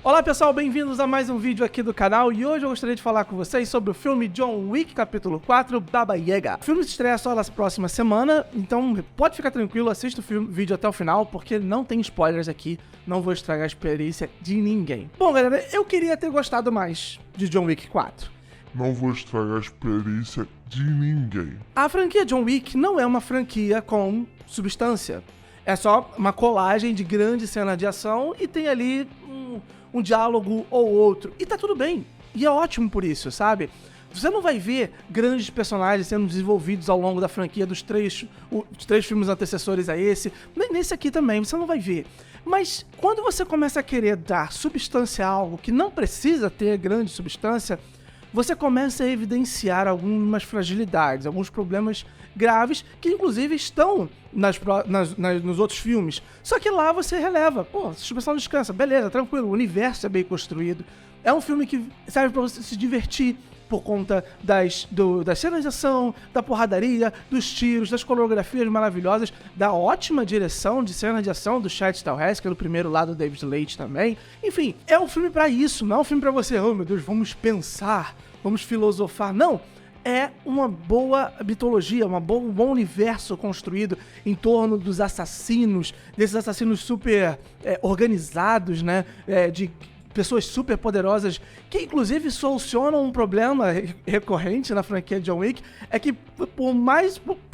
Olá pessoal, bem-vindos a mais um vídeo aqui do canal e hoje eu gostaria de falar com vocês sobre o filme John Wick, capítulo 4, Baba Yaga. O filme se estreia só na próxima semana, então pode ficar tranquilo, assista o vídeo até o final, porque não tem spoilers aqui, não vou estragar a experiência de ninguém. Bom galera, eu queria ter gostado mais de John Wick 4. Não vou estragar a experiência de ninguém. A franquia John Wick não é uma franquia com substância. É só uma colagem de grande cena de ação e tem ali um diálogo ou outro. E tá tudo bem. E é ótimo por isso, sabe? Você não vai ver grandes personagens sendo desenvolvidos ao longo da franquia dos três filmes antecessores a esse. Nem nesse aqui também, você não vai ver. Mas quando você começa a querer dar substância a algo que não precisa ter grande substância, você começa a evidenciar algumas fragilidades, alguns problemas graves que inclusive estão nos outros filmes. Só que lá você releva, pô, suspensão descansa, beleza, tranquilo, o universo é bem construído. É um filme que serve pra você se divertir por conta das cenas de ação, da porradaria, dos tiros, das coreografias maravilhosas, da ótima direção de cena de ação do Chad Stahelski, no primeiro lado do David Leitch também. Enfim, é um filme pra isso, não é um filme pra você, oh meu Deus, vamos pensar, vamos filosofar, não. É uma boa mitologia, um bom universo construído em torno dos assassinos, desses assassinos super organizados, né, de pessoas super poderosas, que inclusive solucionam um problema recorrente na franquia John Wick, é que por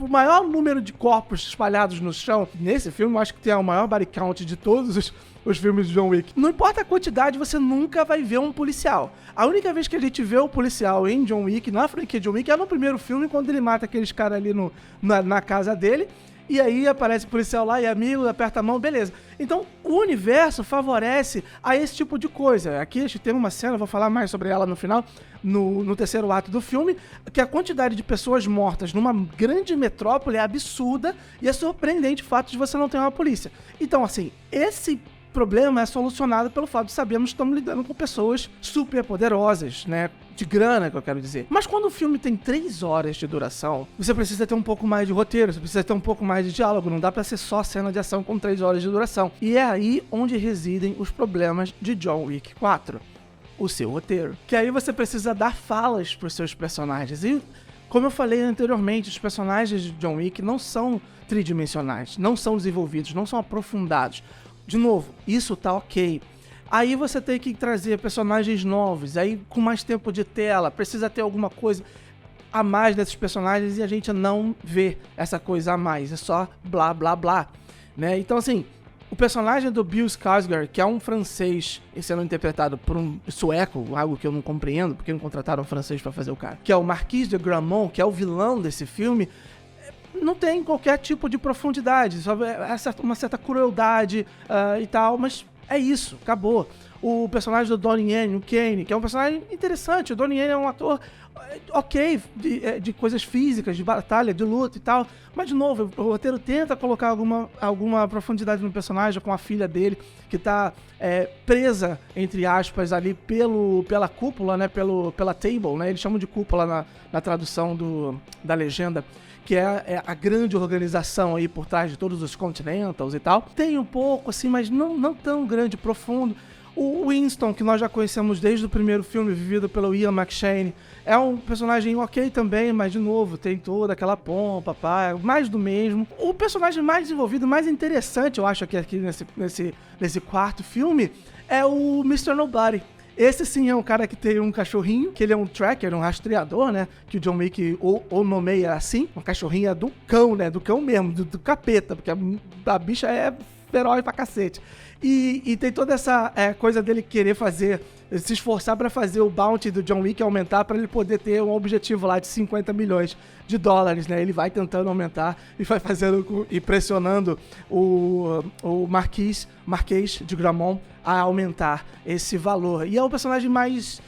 maior número de corpos espalhados no chão, nesse filme eu acho que tem o maior body count de todos os filmes de John Wick. Não importa a quantidade, você nunca vai ver um policial. A única vez que a gente vê o policial em John Wick, na franquia John Wick, é no primeiro filme, quando ele mata aqueles caras ali na casa dele, e aí aparece o policial lá e amigo, aperta a mão, beleza. Então, o universo favorece a esse tipo de coisa. Aqui a gente tem uma cena, vou falar mais sobre ela no final, no terceiro ato do filme, que a quantidade de pessoas mortas numa grande metrópole é absurda e é surpreendente o fato de você não ter uma polícia. Então, assim, esse problema é solucionado pelo fato de sabermos que estamos lidando com pessoas super poderosas, né? De grana, que eu quero dizer. Mas quando o filme tem 3 horas de duração, você precisa ter um pouco mais de roteiro, você precisa ter um pouco mais de diálogo, não dá pra ser só cena de ação com 3 horas de duração. E é aí onde residem os problemas de John Wick 4. O seu roteiro. Que aí você precisa dar falas pros seus personagens. E, como eu falei anteriormente, os personagens de John Wick não são tridimensionais, não são desenvolvidos, não são aprofundados. De novo, isso tá ok. Aí você tem que trazer personagens novos, aí com mais tempo de tela, precisa ter alguma coisa a mais desses personagens e a gente não vê essa coisa a mais, é só blá blá blá, né? Então assim, o personagem do Bill Skarsgård, que é um francês sendo interpretado por um sueco, algo que eu não compreendo, porque não contrataram um francês pra fazer o cara, que é o Marquis de Gramont, que é o vilão desse filme, não tem qualquer tipo de profundidade, só uma certa crueldade e tal, mas é isso, acabou. O personagem do Donnie Yen, o Kane, que é um personagem interessante, o Donnie Yen é um ator ok, de coisas físicas, de batalha, de luta e tal, mas de novo, o roteiro tenta colocar alguma profundidade no personagem com a filha dele, que tá presa, entre aspas, ali pela cúpula, né, pela table, né, eles chamam de cúpula na tradução da legenda, que é a grande organização aí por trás de todos os Continentals e tal. Tem um pouco, assim, mas não tão grande, profundo. O Winston, que nós já conhecemos desde o primeiro filme, vivido pelo Ian McShane, é um personagem ok também, mas de novo, tem toda aquela pompa, pá, mais do mesmo. O personagem mais desenvolvido, mais interessante, eu acho, aqui nesse quarto filme, é o Mr. Nobody. Esse sim é um cara que tem um cachorrinho, que ele é um tracker, um rastreador, né? Que o John Wick ou nomeia assim. Uma cachorrinha do cão, né? Do cão mesmo, do capeta, porque a bicha é feroz pra cacete. E tem toda essa coisa dele querer se esforçar pra fazer o bounty do John Wick aumentar pra ele poder ter um objetivo lá de 50 milhões de dólares, né? Ele vai tentando aumentar e vai fazendo e pressionando o Marquês de Gramont a aumentar esse valor. E é o personagem mais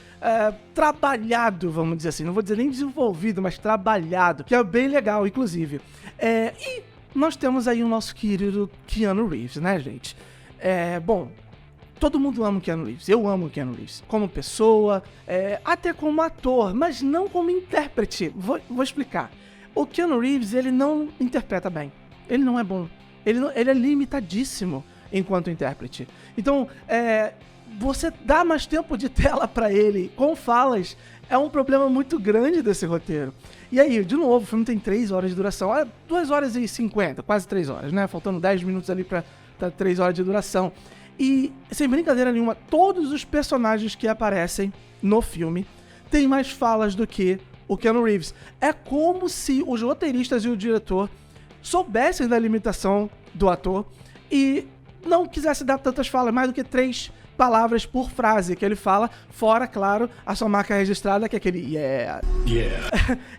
trabalhado, vamos dizer assim, não vou dizer nem desenvolvido, mas trabalhado, que é bem legal, inclusive. E nós temos aí o nosso querido Keanu Reeves, né, gente? Bom, todo mundo ama o Keanu Reeves, eu amo o Keanu Reeves, como pessoa, até como ator, mas não como intérprete. Vou explicar. O Keanu Reeves, ele não interpreta bem, ele não é bom, ele é limitadíssimo enquanto intérprete. Então, você dá mais tempo de tela pra ele com falas é um problema muito grande desse roteiro. E aí, de novo, o filme tem 3 horas de duração. 2 horas e 50, quase 3 horas, né? Faltando 10 minutos ali pra 3 horas de duração. E, sem brincadeira nenhuma, todos os personagens que aparecem no filme têm mais falas do que o Keanu Reeves. É como se os roteiristas e o diretor soubessem da limitação do ator e não quisessem dar tantas falas, mais do que 3 palavras por frase que ele fala, fora, claro, a sua marca registrada, que é aquele yeah.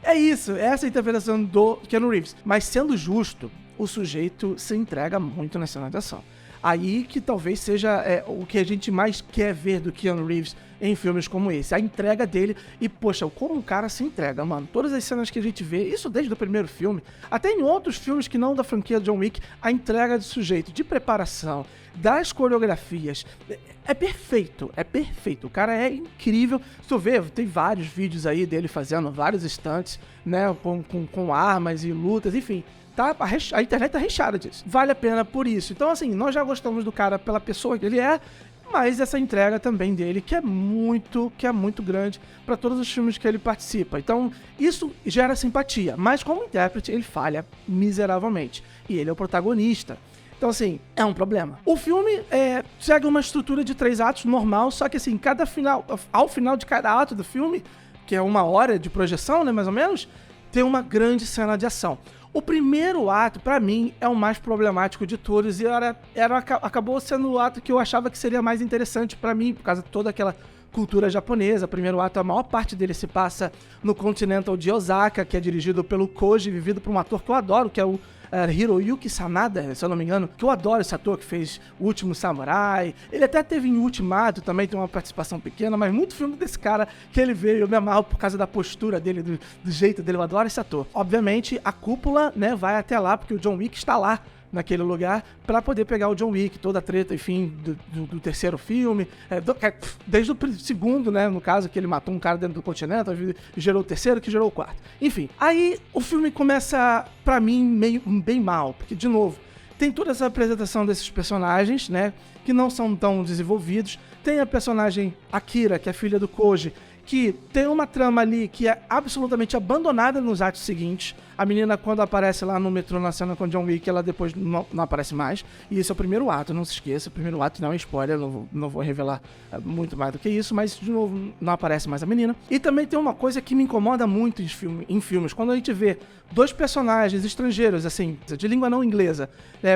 É isso, essa é a interpretação do Keanu Reeves. Mas sendo justo, o sujeito se entrega muito na cena de ação. Aí que talvez seja o que a gente mais quer ver do Keanu Reeves em filmes como esse. A entrega dele e, poxa, como o cara se entrega, mano. Todas as cenas que a gente vê, isso desde o primeiro filme, até em outros filmes que não da franquia John Wick, a entrega do sujeito, de preparação, das coreografias, é perfeito, é perfeito. O cara é incrível. Se tu vê, tem vários vídeos aí dele fazendo vários stunts, né, com armas e lutas, enfim. A internet tá recheada disso. Vale a pena por isso. Então, assim, nós já gostamos do cara pela pessoa que ele é, mas essa entrega também dele, que é muito grande para todos os filmes que ele participa. Então, isso gera simpatia. Mas como intérprete, ele falha miseravelmente. E ele é o protagonista. Então, assim, é um problema. O filme segue uma estrutura de 3 atos normal, só que, assim, ao final de cada ato do filme, que é 1 hora de projeção, né, mais ou menos, tem uma grande cena de ação. O primeiro ato, pra mim, é o mais problemático de todos e acabou sendo o ato que eu achava que seria mais interessante pra mim, por causa de toda aquela cultura japonesa. O primeiro ato, a maior parte dele se passa no Continental de Osaka, que é dirigido pelo Koji, vivido por um ator que eu adoro, que é o Hiroyuki Sanada, se eu não me engano, que eu adoro esse ator que fez O Último Samurai. Ele até teve em Ultimato, também tem uma participação pequena, mas muito filme desse cara que ele veio, eu me amarro por causa da postura dele, do jeito dele, eu adoro esse ator. Obviamente, a cúpula, né, vai até lá, porque o John Wick está lá naquele lugar, pra poder pegar o John Wick, toda a treta, enfim, do terceiro filme, desde o segundo, né, no caso, que ele matou um cara dentro do continente, gerou o terceiro, que gerou o quarto. Enfim, aí o filme começa, pra mim, bem mal, porque, de novo, tem toda essa apresentação desses personagens, né, que não são tão desenvolvidos. Tem a personagem Akira, que é filha do Koji, que tem uma trama ali que é absolutamente abandonada nos atos seguintes. A menina, quando aparece lá no metrô na cena com o John Wick, ela depois não aparece mais. E esse é o primeiro ato, não se esqueça. O primeiro ato não é spoiler, não vou revelar muito mais do que isso, mas, de novo, não aparece mais a menina. E também tem uma coisa que me incomoda muito em filmes. Quando a gente vê 2 personagens estrangeiros, assim, de língua não inglesa,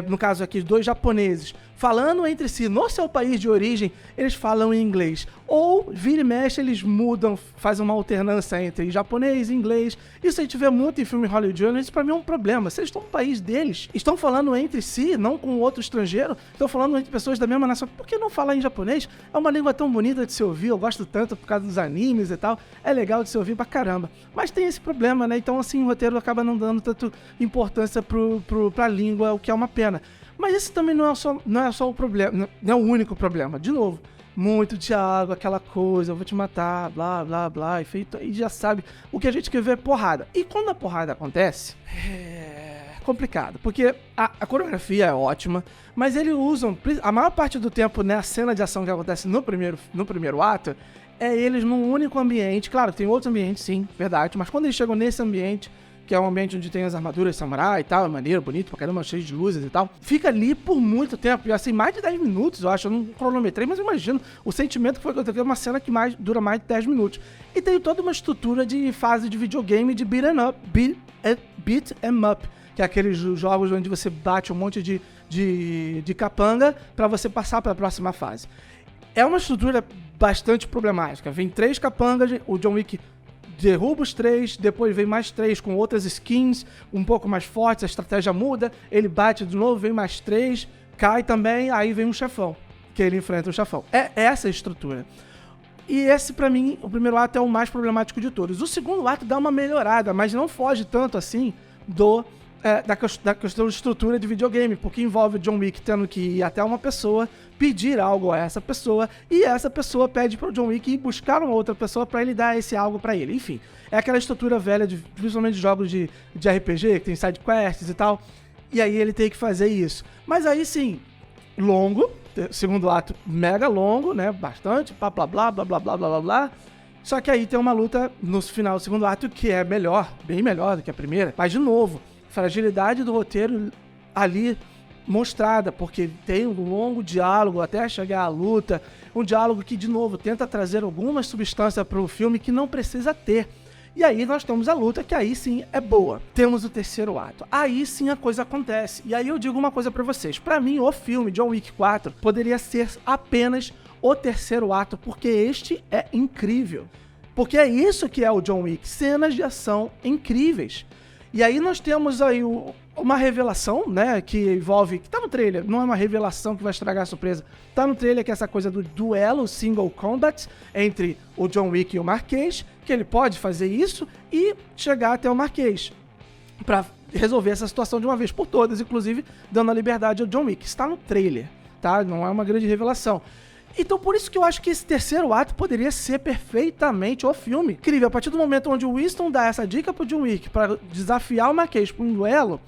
no caso aqui, 2 japoneses, falando entre si no seu país de origem, eles falam em inglês. Ou, vira e mexe, eles mudam, fazem uma alternância entre japonês e inglês. Isso a gente vê muito em filme hollywoodiano, isso pra mim é um problema. Se eles estão no país deles, estão falando entre si, não com outro estrangeiro, estão falando entre pessoas da mesma nação, por que não falar em japonês? É uma língua tão bonita de se ouvir, eu gosto tanto por causa dos animes e tal, é legal de se ouvir pra caramba. Mas tem esse problema, né? Então, assim, o roteiro acaba não dando tanta importância pra língua, o que é uma pena. Mas esse também não é só o problema, não é o único problema. De novo, muito diálogo, aquela coisa, eu vou te matar, blá, blá, blá, e feito, aí já sabe, o que a gente quer ver é porrada. E quando a porrada acontece, é complicado, porque a coreografia é ótima, mas eles usam, a maior parte do tempo, né, a cena de ação que acontece no primeiro ato, é eles num único ambiente. Claro, tem outros ambientes, sim, verdade, mas quando eles chegam nesse ambiente, que é um ambiente onde tem as armaduras samurai e tal, é maneiro, bonito pra caramba, cheio de luzes e tal. Fica ali por muito tempo, e assim, mais de 10 minutos, eu acho, eu não cronometrei, mas eu imagino o sentimento que foi que eu tenho, uma cena que dura mais de 10 minutos. E tem toda uma estrutura de fase de videogame de beat 'em up, que é aqueles jogos onde você bate um monte de capanga pra você passar pra próxima fase. É uma estrutura bastante problemática. Vem 3 capangas, o John Wick derruba os 3, depois vem mais 3 com outras skins um pouco mais fortes, a estratégia muda, ele bate de novo, vem mais 3, cai também, aí vem um chefão, que ele enfrenta o chefão. É essa a estrutura. E esse, pra mim, o primeiro ato é o mais problemático de todos. O segundo ato dá uma melhorada, mas não foge tanto assim da questão de estrutura de videogame, porque envolve o John Wick tendo que ir até uma pessoa, pedir algo a essa pessoa, e essa pessoa pede pro John Wick ir buscar uma outra pessoa pra ele dar esse algo pra ele. Enfim, é aquela estrutura velha, principalmente de jogos de RPG, que tem side quests e tal, e aí ele tem que fazer isso. Mas aí sim, longo, segundo ato mega longo, né? Bastante, blá blá blá blá blá blá blá blá blá. Só que aí tem uma luta no final do segundo ato que é melhor, bem melhor do que a primeira. Mas, de novo, fragilidade do roteiro ali mostrada, porque tem um longo diálogo até chegar à luta, um diálogo que, de novo, tenta trazer alguma substância para o filme que não precisa ter. E aí nós temos a luta, que aí sim é boa. Temos o terceiro ato. Aí sim a coisa acontece. E aí eu digo uma coisa pra vocês. Pra mim, o filme John Wick 4 poderia ser apenas o terceiro ato, porque este é incrível. Porque é isso que é o John Wick. Cenas de ação incríveis. E aí nós temos aí uma revelação, né, que envolve... Que tá no trailer, não é uma revelação que vai estragar a surpresa. Tá no trailer que é essa coisa do duelo single combat entre o John Wick e o Marquês, que ele pode fazer isso e chegar até o Marquês pra resolver essa situação de uma vez por todas, inclusive dando a liberdade ao John Wick. Está no trailer, tá? Não é uma grande revelação. Então por isso que eu acho que esse terceiro ato poderia ser perfeitamente o filme. Incrível, a partir do momento onde o Winston dá essa dica pro John Wick para desafiar o Marquês para um duelo,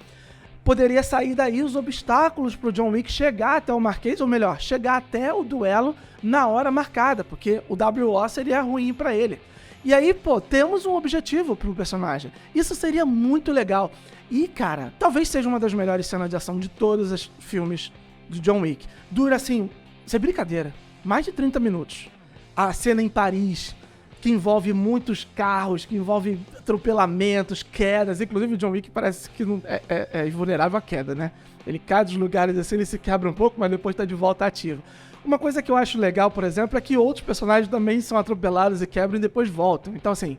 poderia sair daí os obstáculos pro John Wick chegar até o Marquês, ou melhor, chegar até o duelo na hora marcada, porque o WO seria ruim para ele. E aí, pô, temos um objetivo pro personagem. Isso seria muito legal. E, cara, talvez seja uma das melhores cenas de ação de todos os filmes do John Wick. Dura, assim, sem brincadeira, mais de 30 minutos. A cena em Paris, que envolve muitos carros, que envolve atropelamentos, quedas. Inclusive o John Wick parece que não é vulnerável à queda, né? Ele cai dos lugares assim, ele se quebra um pouco, mas depois tá de volta ativo. Uma coisa que eu acho legal, por exemplo, é que outros personagens também são atropelados e quebram e depois voltam. Então, assim,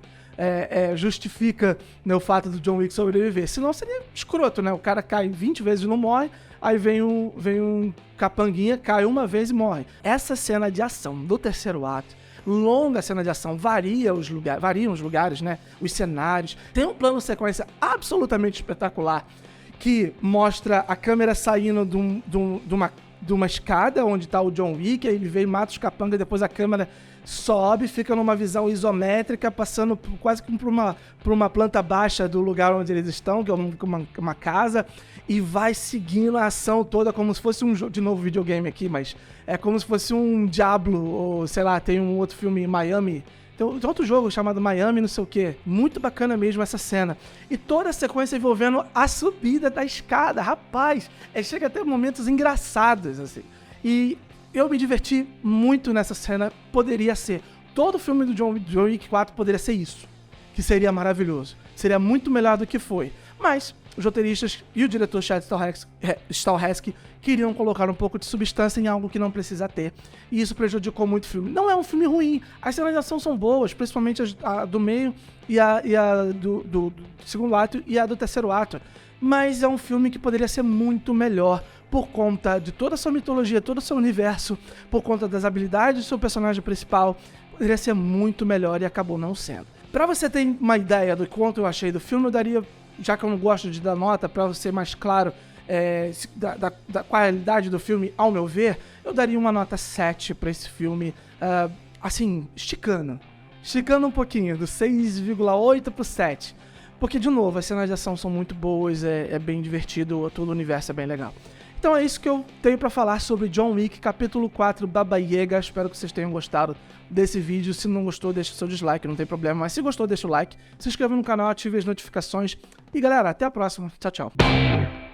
justifica, né, o fato do John Wick sobreviver. Senão seria escroto, né? O cara cai 20 vezes e não morre, aí vem um capanguinha, cai uma vez e morre. Essa cena de ação do terceiro ato, longa cena de ação, variam os lugares, né? Os cenários. Tem um plano sequência absolutamente espetacular que mostra a câmera saindo de uma escada onde tá o John Wick, aí ele vem, mata os capangas, depois a câmera sobe, fica numa visão isométrica, passando quase que por uma planta baixa do lugar onde eles estão, que é uma casa, e vai seguindo a ação toda como se fosse um jogo, de novo videogame aqui, mas é como se fosse um Diablo, ou sei lá, tem um outro filme, Miami. Tem outro jogo chamado Miami, não sei o que. Muito bacana mesmo essa cena. E toda a sequência envolvendo a subida da escada. Rapaz, chega até momentos engraçados, assim. E eu me diverti muito nessa cena. Poderia ser. Todo filme do John Wick 4 poderia ser isso. Que seria maravilhoso. Seria muito melhor do que foi. Mas os roteiristas e o diretor Chad Stahelski queriam colocar um pouco de substância em algo que não precisa ter. E isso prejudicou muito o filme. Não é um filme ruim. As cenas de ação são boas, principalmente a do meio e a do segundo ato e a do terceiro ato. Mas é um filme que poderia ser muito melhor por conta de toda a sua mitologia, todo o seu universo, por conta das habilidades do seu personagem principal. Poderia ser muito melhor e acabou não sendo. Pra você ter uma ideia do quanto eu achei do filme, eu daria, já que eu não gosto de dar nota, pra ser mais claro da qualidade do filme, ao meu ver, eu daria uma nota 7 pra esse filme, assim, esticando um pouquinho, do 6,8 pro 7. Porque, de novo, as cenas de ação são muito boas, é bem divertido, todo o universo é bem legal. Então é isso que eu tenho pra falar sobre John Wick, capítulo 4, Baba Yaga. Espero que vocês tenham gostado desse vídeo. Se não gostou, deixa o seu dislike, não tem problema. Mas se gostou, deixa o like, se inscreva no canal, ative as notificações. E galera, até a próxima. Tchau, tchau.